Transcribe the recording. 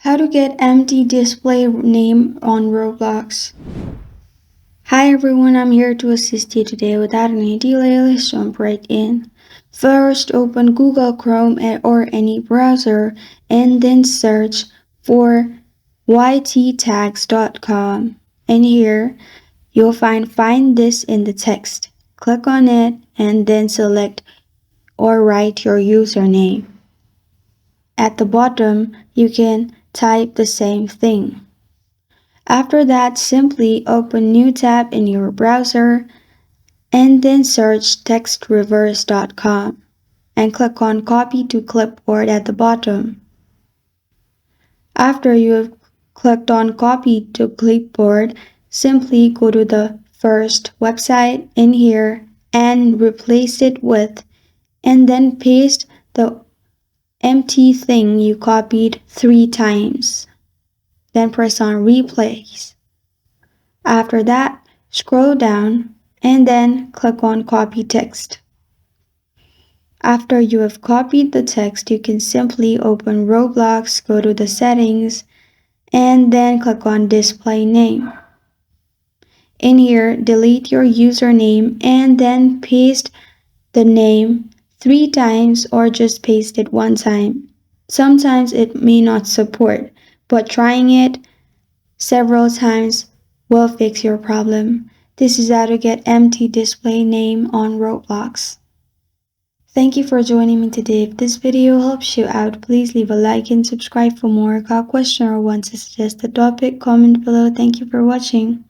How to get empty display name on Roblox. Hi everyone, I'm here to assist you today. Without any delay, let's jump right in. First, open Google Chrome or any browser and then search for yttags.com. And here, you'll find this in the text. Click on it and then select or write your username. At the bottom, you can type the same thing. After that, simply open new tab in your browser and then search textreverse.com and click on copy to clipboard at the bottom. After you have clicked on copy to clipboard, simply go to the first website in here and replace it with, and then paste the empty thing you copied 3 times. Then press on replace. After that, scroll down and then click on copy text. After you have copied the text, you can simply open Roblox, go to the settings, and then click on display name. In here, delete your username and then paste the name 3 times or just paste it 1 time. Sometimes it may not support, but trying it several times will fix your problem. This is how to get empty display name on Roblox. Thank you for joining me today. If this video helps you out, please leave a like and subscribe for more. Got a question or want to suggest a topic? Comment below. Thank you for watching.